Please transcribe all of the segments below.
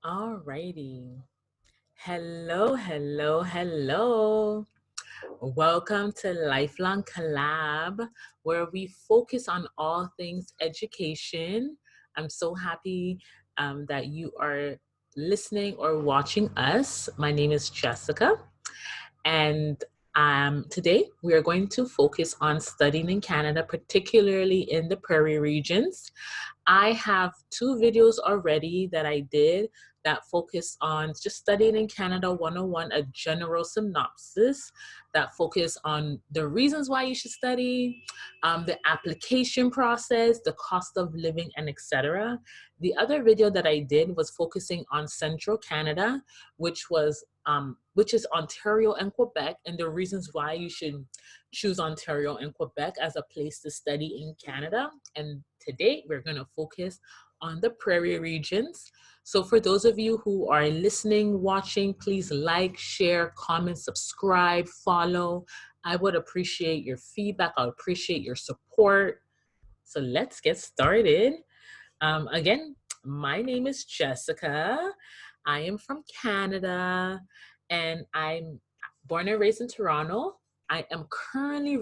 Alrighty. Hello, hello, hello. Welcome to Lifelong Collab, where we focus on all things education. I'm so happy that you are listening or watching us. My name is Jessica, and today we are going to focus on studying in Canada, particularly in the Prairie regions. I have two videos already that I did that focus on just studying in Canada 101, a general synopsis that focus on the reasons why you should study, the application process, the cost of living, and etc. The other video that I did was focusing on Central Canada, which is Ontario and Quebec, and the reasons why you should choose Ontario and Quebec as a place to study in Canada. And today we're going to focus on the Prairie regions. So for those of you who are listening, watching, please like, share, comment, subscribe, follow. I would appreciate your feedback. I would appreciate your support. So let's get started. Again, my name is Jessica. I am from Canada and I'm born and raised in Toronto. I am currently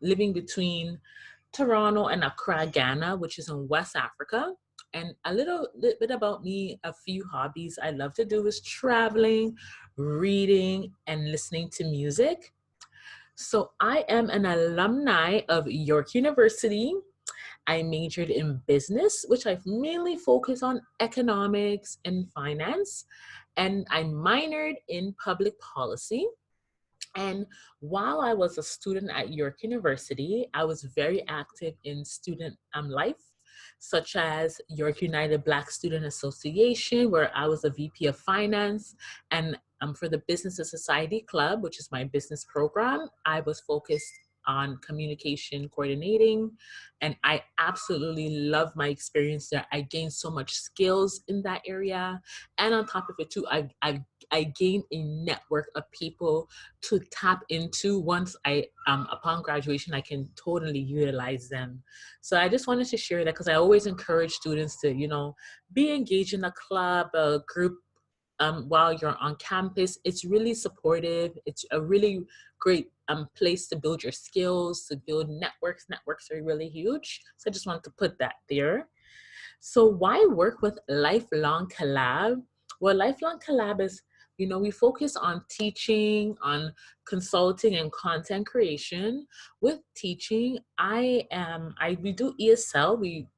living between Toronto and Accra, Ghana, which is in West Africa. And a little bit about me, a few hobbies I love to do is traveling, reading, and listening to music. So I am an alumni of York University. I majored in business, which I've mainly focused on economics and finance. And I minored in public policy. And while I was a student at York University, I was very active in student life, such as York United Black Student Association, where I was a VP of Finance, and for the Business and Society Club, which is my business program, I was focused on communication coordinating, and I absolutely love my experience there. I gained so much skills in that area, and on top of it too, I gained a network of people to tap into once upon graduation, I can totally utilize them. So I just wanted to share that because I always encourage students to, be engaged in a club, a group, while you're on campus. It's really supportive. It's a really great place to build your skills, to build networks. Networks are really huge. So I just wanted to put that there. So why work with Lifelong Collab? Well, Lifelong Collab is, we focus on teaching, on consulting and content creation. With teaching, we do ESL. We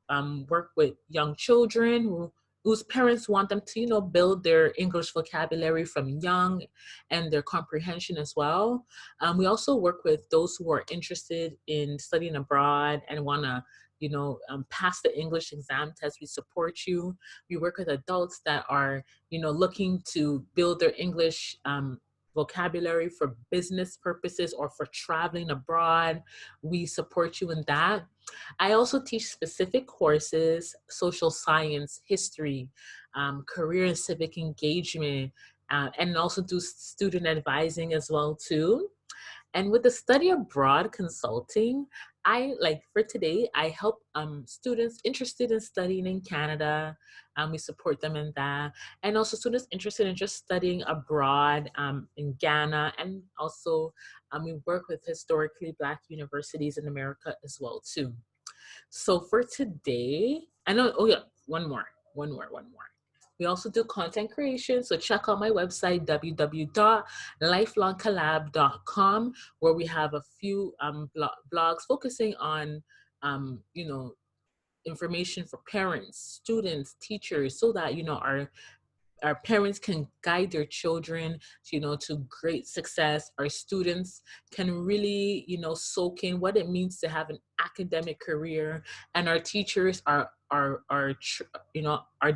work with young children whose parents want them to, build their English vocabulary from young and their comprehension as well. We also work with those who are interested in studying abroad and want to pass the English exam test. We support you. We work with adults that are, looking to build their English vocabulary for business purposes or for traveling abroad. We support you in that. I also teach specific courses: social science, history, career and civic engagement, and also do student advising as well too. And with the study abroad consulting, for today, I help students interested in studying in Canada. We support them in that. And also students interested in just studying abroad in Ghana. And also we work with historically Black universities in America as well too. So for today, one more. We also do content creation. So check out my website, www.lifelongcollab.com, where we have a few blogs focusing on, information for parents, students, teachers, so that, our parents can guide their children to great success. Our students can really soak in what it means to have an academic career, and our teachers are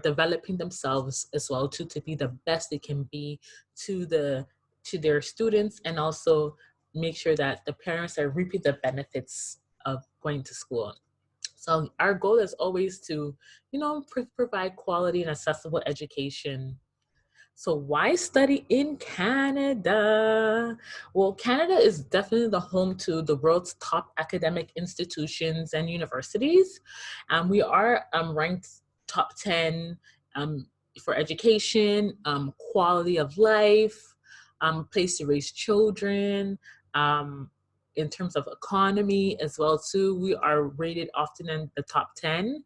developing themselves as well to be the best they can be to their students, and also make sure that the parents are reaping the benefits of going to school. So our goal is always to, provide quality and accessible education. So why study in Canada? Well, Canada is definitely the home to the world's top academic institutions and universities. We are ranked top 10 for education, quality of life, place to raise children, in terms of economy as well too. We are rated often in the top 10.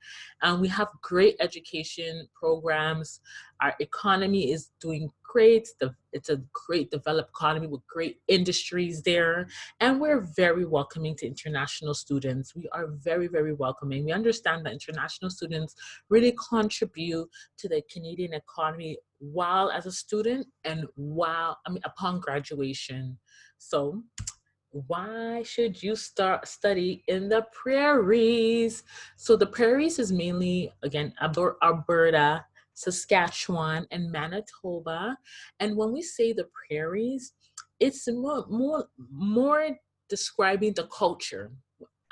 We have great education programs. Our economy is doing great. It's a great developed economy with great industries there. And we're very welcoming to international students. We are very, very welcoming. We understand that international students really contribute to the Canadian economy while as a student and upon graduation. So why should you start study in the prairies? So the prairies is mainly, again, Alberta, Saskatchewan, and Manitoba. And when we say the prairies, it's more describing the culture.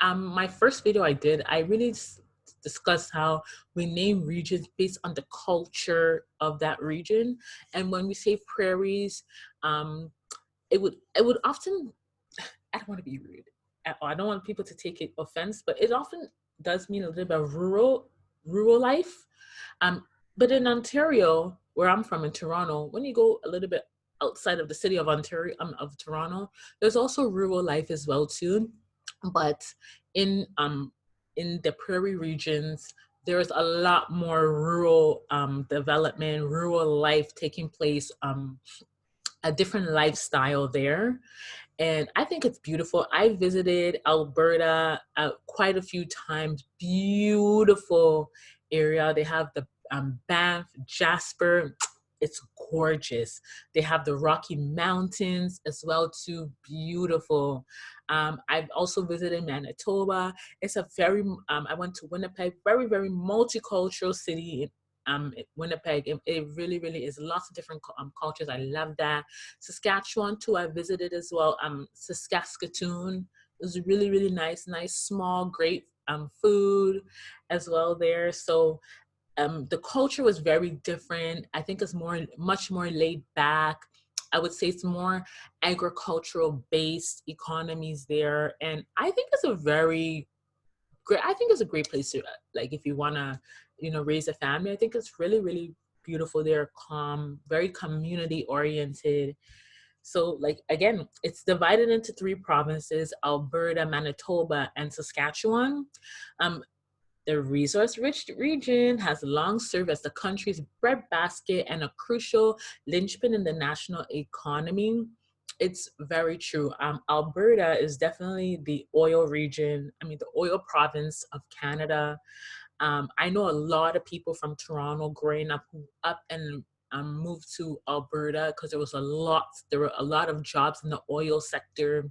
My first video I did, I really discussed how we name regions based on the culture of that region. And when we say prairies, it would often, I don't want to be rude at all. I don't want people to take it offense, but it often does mean a little bit of rural life. But in Ontario, where I'm from in Toronto, when you go a little bit outside of the city of Ontario, of Toronto, there's also rural life as well too. But in the prairie regions, there's a lot more rural development, rural life taking place, a different lifestyle there. And I think it's beautiful. I visited Alberta quite a few times. Beautiful area. They have the Banff, Jasper. It's gorgeous. They have the Rocky Mountains as well too. Beautiful. I've also visited Manitoba. It's a very, I went to Winnipeg, very, very multicultural city. Winnipeg, it really, really is lots of different cultures. I love that. Saskatchewan too, I visited as well. Saskatchewan is really, really nice, small, great food as well there. So the culture was very different. I think it's much more laid back. I would say it's more agricultural based economies there. And I think it's a very great, I think it's a great place to, like, if you want to, raise a family. I think it's really, really beautiful. They're calm, very community oriented. So, like, again, it's divided into 3 provinces: Alberta, Manitoba, and Saskatchewan. The resource-rich region has long served as the country's breadbasket and a crucial linchpin in the national economy. It's very true. Alberta is definitely the oil region, the oil province of Canada. I know a lot of people from Toronto growing up who up and moved to Alberta because there were a lot of jobs in the oil sector.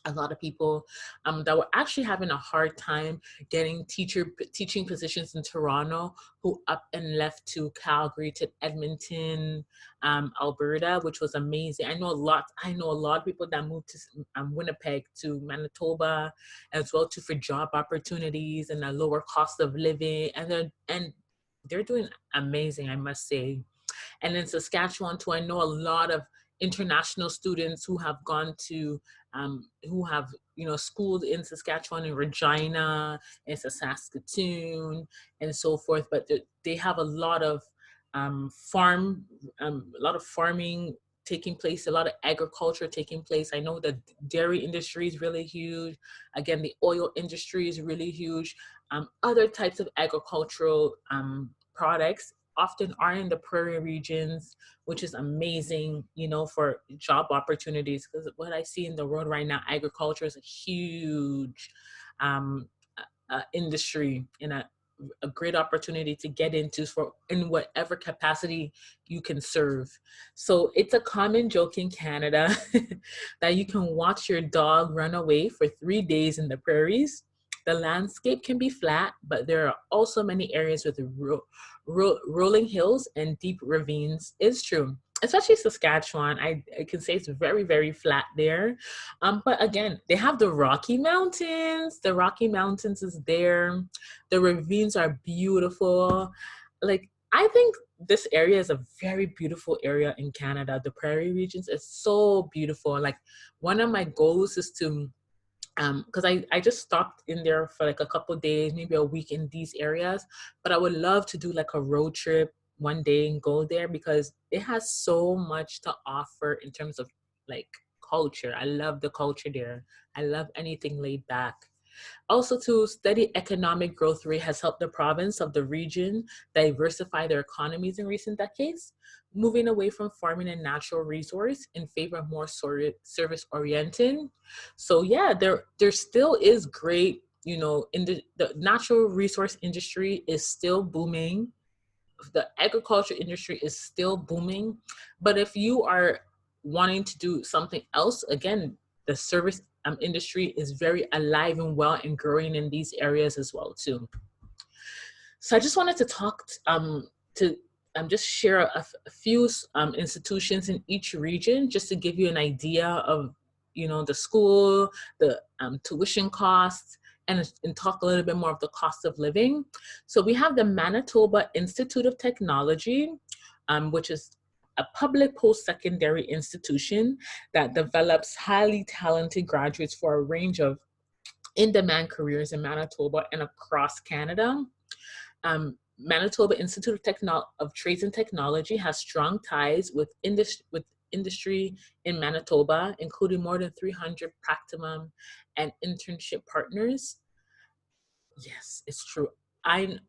A lot of people that were actually having a hard time getting teaching positions in Toronto, who up and left to Calgary, to Edmonton, Alberta, which was amazing. I know a lot of people that moved to Winnipeg, to Manitoba, as well too, for job opportunities and a lower cost of living, and they're doing amazing, I must say. And in Saskatchewan too, I know a lot of international students who have gone to, who have, schooled in Saskatchewan and Regina and Saskatoon and so forth. But they have a lot of a lot of farming taking place, a lot of agriculture taking place. I know the dairy industry is really huge. Again, the oil industry is really huge. Other types of agricultural products often are in the prairie regions, which is amazing, for job opportunities. Because what I see in the world right now, agriculture is a huge industry and a great opportunity to get into in whatever capacity you can serve. So it's a common joke in Canada that you can watch your dog run away for 3 days in the prairies. The landscape can be flat, but there are also many areas with rolling hills and deep ravines. It's true. Especially Saskatchewan, I can say it's very, very flat there. But again, they have the Rocky Mountains. The Rocky Mountains is there. The ravines are beautiful. Like, I think this area is a very beautiful area in Canada. The prairie regions is so beautiful. Like, one of my goals is to, because I just stopped in there for like a couple of days, maybe a week in these areas, but I would love to do like a road trip one day and go there because it has so much to offer in terms of like culture. I love the culture there. I love anything laid back. Also, to steady economic growth rate has helped the province of the region diversify their economies in recent decades, moving away from farming and natural resource in favor of more service oriented. So yeah, there still is great, you know, in the natural resource industry is still booming. The agriculture industry is still booming, but if you are wanting to do something else, again, the service industry is very alive and well and growing in these areas as well too. So I just wanted to talk to just share a few institutions in each region just to give you an idea of, you know, the school, the tuition costs, and talk a little bit more of the cost of living. So we have the Manitoba Institute of Technology, which is a public post-secondary institution that develops highly talented graduates for a range of in-demand careers in Manitoba and across Canada. Manitoba Institute of Trades and Technology has strong ties with industry in Manitoba, including more than 300 practicum and internship partners. Yes, it's true. I,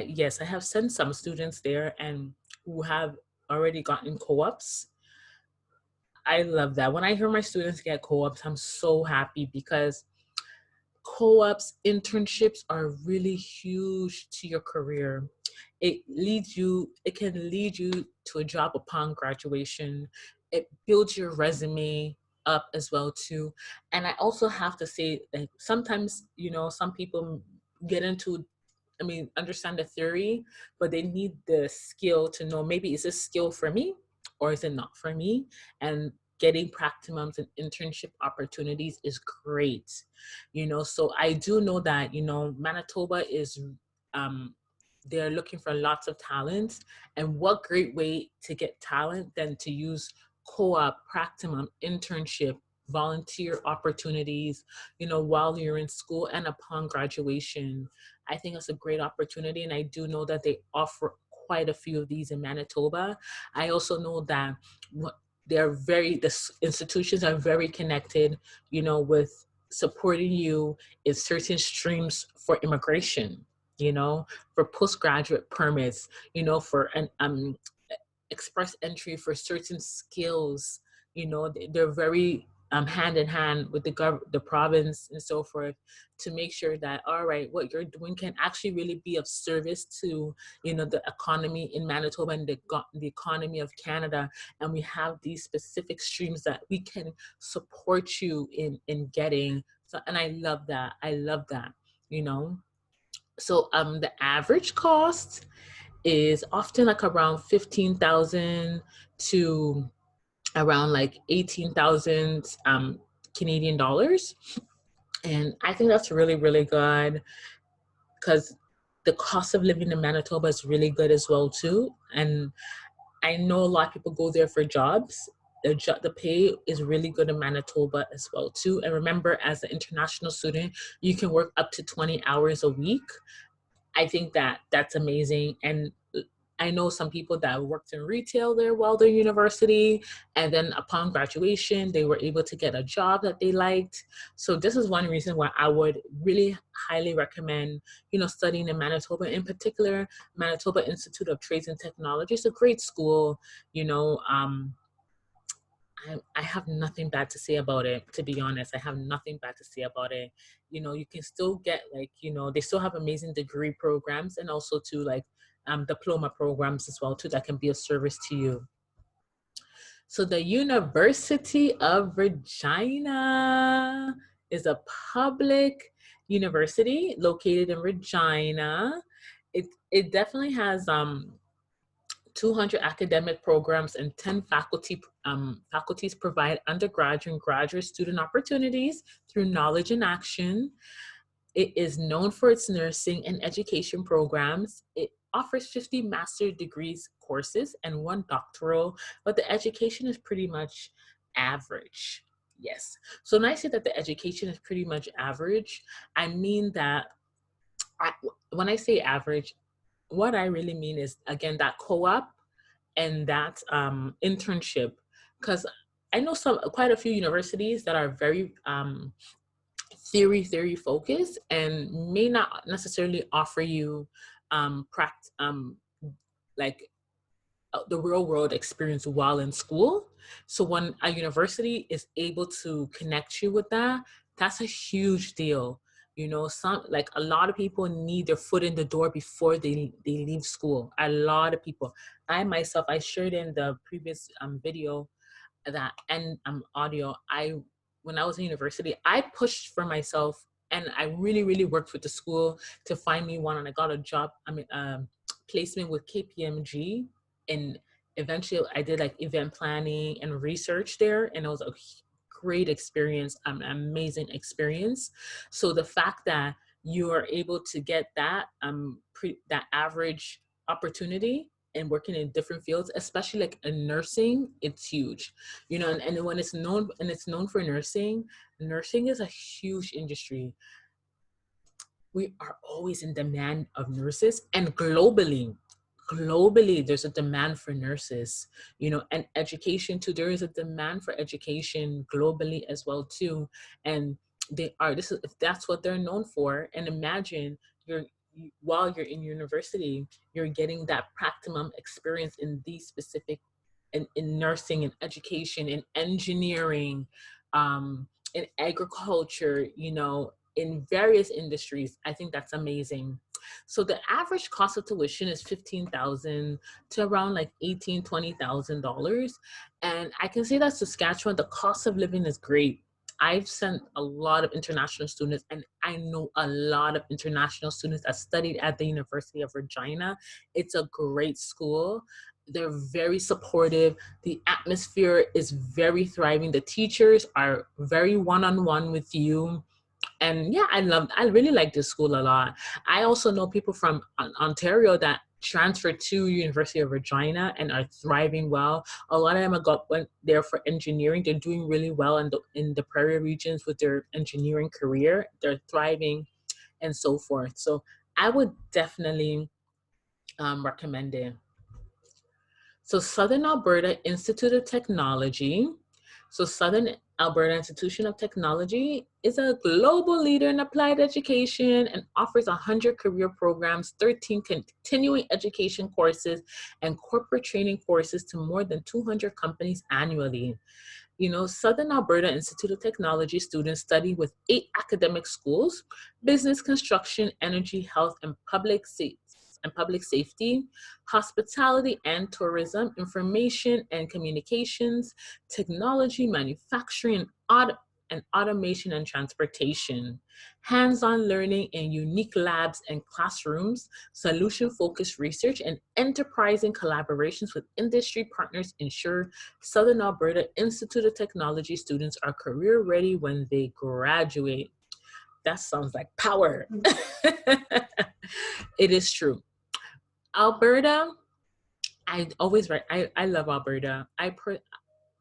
yes, I have sent some students there and who have already gotten co-ops. I love that. When I hear my students get co-ops, I'm so happy because co-ops, internships are really huge to your career. It can lead you to a job upon graduation. It builds your resume up as well too. And I also have to say that sometimes, you know, some people get into, I mean, understand the theory, but they need the skill to know, maybe is this skill for me or is it not for me? And getting practicums and internship opportunities is great, you know. So I do know that, you know, Manitoba is, they're looking for lots of talent, and what great way to get talent than to use co-op, practicum, internship, volunteer opportunities, you know, while you're in school and upon graduation. I think it's a great opportunity, and I do know that they offer quite a few of these in Manitoba. I also know that the institutions are very connected, you know, with supporting you in certain streams for immigration, you know, for postgraduate permits, you know, for an express entry for certain skills. You know, they're very hand in hand with the province and so forth, to make sure that, all right, what you're doing can actually really be of service to, you know, the economy in Manitoba and the economy of Canada. And we have these specific streams that we can support you in getting. So, and I love that. I love that, you know. So the average cost is often like around 15,000 to around like 18,000 Canadian dollars. And I think that's really, really good because the cost of living in Manitoba is really good as well too. And I know a lot of people go there for jobs. The pay is really good in Manitoba as well too. And remember, as an international student, you can work up to 20 hours a week. I think that that's amazing. And I know some people that worked in retail there while they're university, and then upon graduation, they were able to get a job that they liked. So this is one reason why I would really highly recommend, you know, studying in Manitoba. In particular, Manitoba Institute of Trades and Technology is a great school. You know, I have nothing bad to say about it, to be honest. I have nothing bad to say about it. You know, you can still get, like, you know, they still have amazing degree programs, and also to like diploma programs as well too, that can be of service to you. So the University of Regina is a public university located in Regina. It definitely has 200 academic programs, and 10 faculties provide undergraduate and graduate student opportunities through knowledge and action. It is known for its nursing and education programs. It offers 50 master's degrees courses and 1 doctoral, but the education is pretty much average. Yes. So when I say that the education is pretty much average, I mean that when I say average, what I really mean is, again, that co-op and that internship, because I know quite a few universities that are very theory focused and may not necessarily offer you like the real world experience while in school. So when a university is able to connect you with that, that's a huge deal. You know, some, like, a lot of people need their foot in the door before they leave school. A lot of people. I myself, I shared in the previous video that, and audio, I, when I was in university, I pushed for myself, and I really worked with the school to find me one, and I got a job, placement with KPMG, and eventually I did like event planning and research there, and it was a great experience, an amazing experience. So the fact that you are able to get that that average opportunity and working in different fields, especially like in nursing, it's huge. You know, and when it's known, and it's known for nursing, nursing is a huge industry. We are always in demand of nurses, and globally there's a demand for nurses, you know, and education too. There is a demand for education globally as well too. And they are, this is, if that's what they're known for, and imagine while you're in university, you're getting that practicum experience in these specific, in nursing and education and engineering, in agriculture, you know, in various industries. I think that's amazing. So the average cost of tuition is $15,000 to around like $20,000. And I can say that Saskatchewan, the cost of living is great. I've sent a lot of international students, and I know a lot of international students that studied at the University of Regina. It's a great school. They're very supportive. The atmosphere is very thriving. The teachers are very one-on-one with you. And yeah, I really like this school a lot. I also know people from Ontario that transferred to University of Regina and are thriving well. A lot of them went there for engineering. They're doing really well in the prairie regions with their engineering career. They're thriving and so forth. So I would definitely recommend it. So Southern Alberta Institute of Technology. So Southern Alberta Institution of Technology is a global leader in applied education and offers 100 career programs, 13 continuing education courses, and corporate training courses to more than 200 companies annually. You know, Southern Alberta Institute of Technology students study with 8 academic schools: business, construction, energy, health, and public safety, hospitality and tourism, information and communications, technology, manufacturing, and automation and transportation. Hands-on learning in unique labs and classrooms, solution-focused research, and enterprising collaborations with industry partners ensure Southern Alberta Institute of Technology students are career ready when they graduate. That sounds like power. It is true. Alberta, I love Alberta.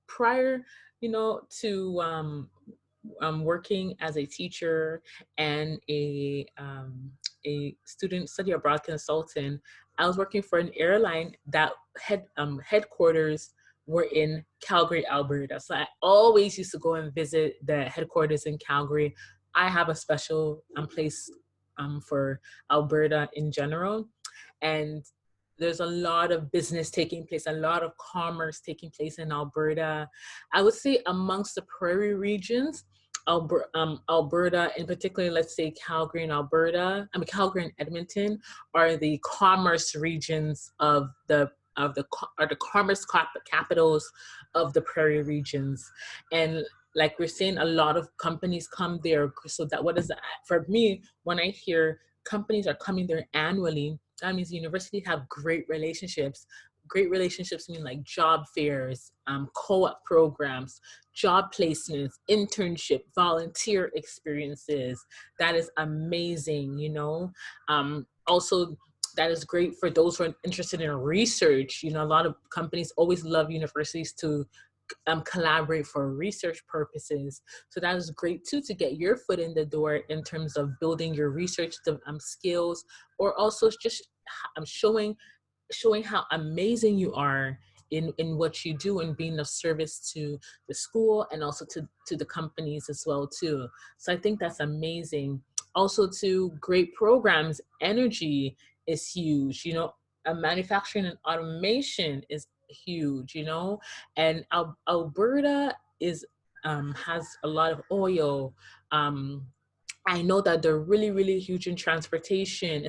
Prior, you know, to working as a teacher and a student study abroad consultant, I was working for an airline that headquarters were in Calgary, Alberta. So I always used to go and visit the headquarters in Calgary. I have a special place for Alberta in general. And there's a lot of business taking place, a lot of commerce taking place in Alberta. I would say amongst the prairie regions, Alberta, in particular, let's say Calgary and Calgary and Edmonton are the commerce regions are the commerce capitals of the prairie regions. And like we're saying, a lot of companies come there. So that, what is that? For me, when I hear companies are coming there annually, that means the university have great relationships. Great relationships mean like job fairs, co-op programs, job placements, internship, volunteer experiences. That is amazing, you know. Also, that is great for those who are interested in research. You know, a lot of companies always love universities to collaborate for research purposes. So that is great too, to get your foot in the door in terms of building your research skills, or also just showing how amazing you are in what you do, and being of service to the school and also to the companies as well too. So I think that's amazing. Also to great programs, energy is huge, you know, manufacturing and automation is huge, you know, and Alberta is has a lot of oil. I know that they're really, really huge in transportation,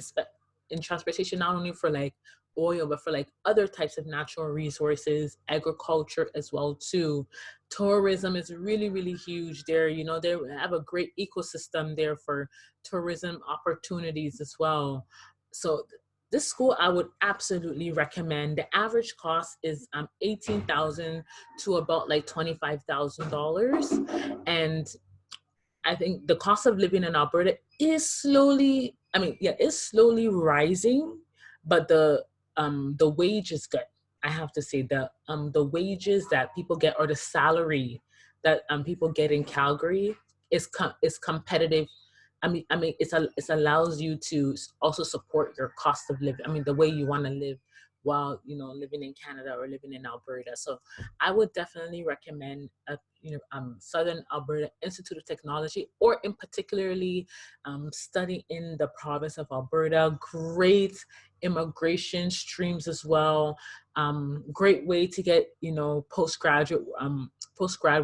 not only for like oil, but for like other types of natural resources, agriculture as well too. Tourism is really, really huge there. You know, they have a great ecosystem there for tourism opportunities as well. So this school I would absolutely recommend. The average cost is $18,000 to about like $25,000, and I think the cost of living in Alberta is slowly, is slowly rising, but the wage is good. I have to say the wages that people get, or the salary that people get in Calgary is competitive. It allows you to also support your cost of living. I mean, the way you want to live while, you know, living in Canada or living in Alberta. So I would definitely recommend Southern Alberta Institute of Technology, or in particularly study in the province of Alberta. Great immigration streams as well. Great way to get, you know, postgrad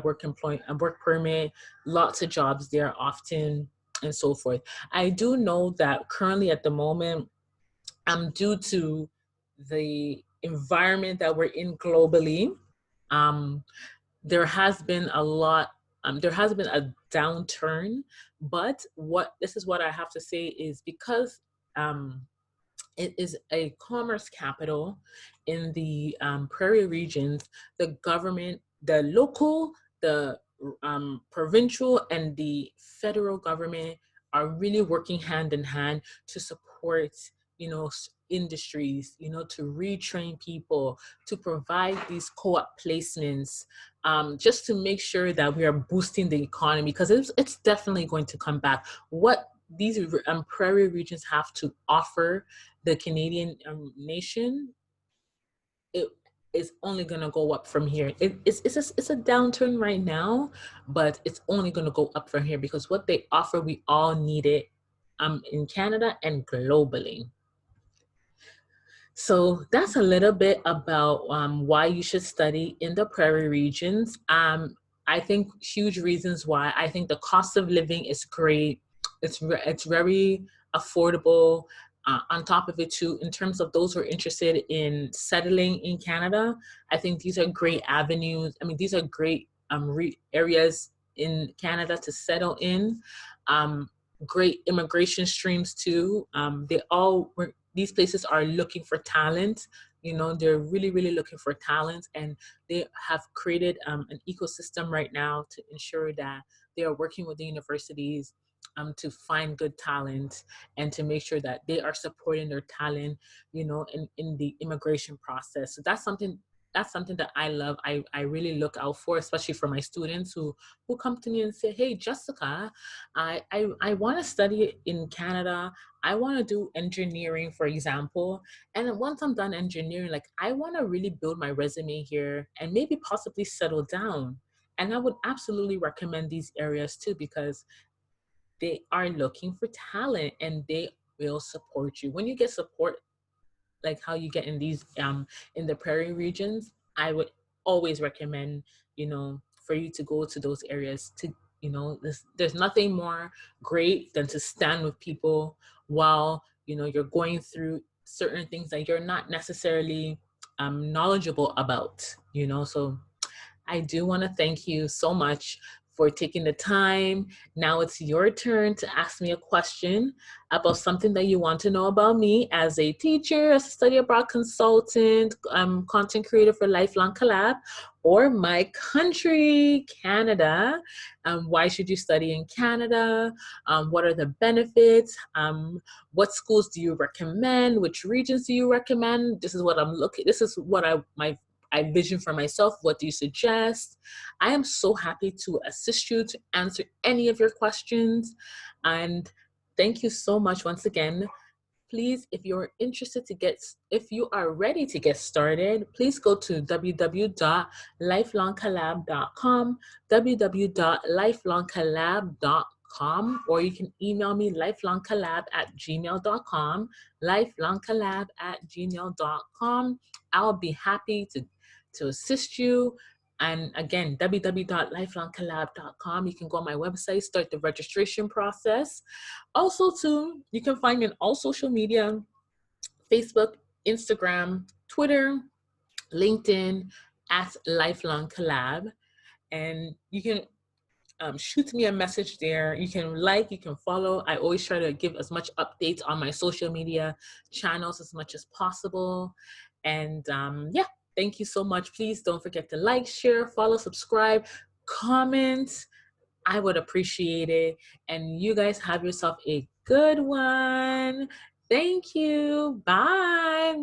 work permit. Lots of jobs there often, and so forth. I do know that currently at the moment, due to the environment that we're in globally, there has been a downturn, but this is what I have to say is, because it is a commerce capital in the prairie regions, the government, the local, the provincial, and the federal government are really working hand in hand to support, you know, industries, you know, to retrain people, to provide these co-op placements, just to make sure that we are boosting the economy, because it's definitely going to come back. What these prairie regions have to offer the Canadian nation, it is only going to go up from here. It's a downturn right now, but it's only going to go up from here, because what they offer, we all need it in Canada and globally. So that's a little bit about why you should study in the prairie regions. I think huge reasons why. I think the cost of living is great. It's very affordable. On top of it too, in terms of those who are interested in settling in Canada, I think these are great avenues. I mean, these are great areas in Canada to settle in. Great immigration streams too. These places are looking for talent. You know, they're really, really looking for talent, and they have created an ecosystem right now to ensure that they are working with the universities to find good talent, and to make sure that they are supporting their talent, you know, in the immigration process. So that's something that I love. I really look out for, especially for my students who come to me and say, hey, Jessica, I want to study in Canada. I want to do engineering, for example. And once I'm done engineering, like, I want to really build my resume here and maybe possibly settle down. And I would absolutely recommend these areas too, because they are looking for talent and they will support you. When you get support, like how you get in these in the prairie regions, I would always recommend, you know, for you to go to those areas. To, you know, there's nothing more great than to stand with people while, you know, you're going through certain things that you're not necessarily knowledgeable about, you know. So I do want to thank you so much for taking the time. Now it's your turn to ask me a question about something that you want to know about me as a teacher, as a study abroad consultant, content creator for Lifelong Collab, or my country, Canada. Why should you study in Canada? What are the benefits? What schools do you recommend? Which regions do you recommend? This is what I'm looking. This is what my I vision for myself. What do you suggest? I am so happy to assist you, to answer any of your questions. And thank you so much once again. Please, if you're interested if you are ready to get started, please go to www.lifelongcollab.com, www.lifelongcollab.com, or you can email me lifelongcollab@gmail.com, lifelongcollab@gmail.com. I'll be happy to assist you. And again, www.lifelongcollab.com. You can go on my website, start the registration process. Also, too, you can find me on all social media: Facebook, Instagram, Twitter, LinkedIn, at Lifelong Collab. And you can shoot me a message there. You can you can follow. I always try to give as much updates on my social media channels as much as possible. And yeah, thank you so much. Please don't forget to like, share, follow, subscribe, comment. I would appreciate it. And you guys have yourself a good one. Thank you. Bye.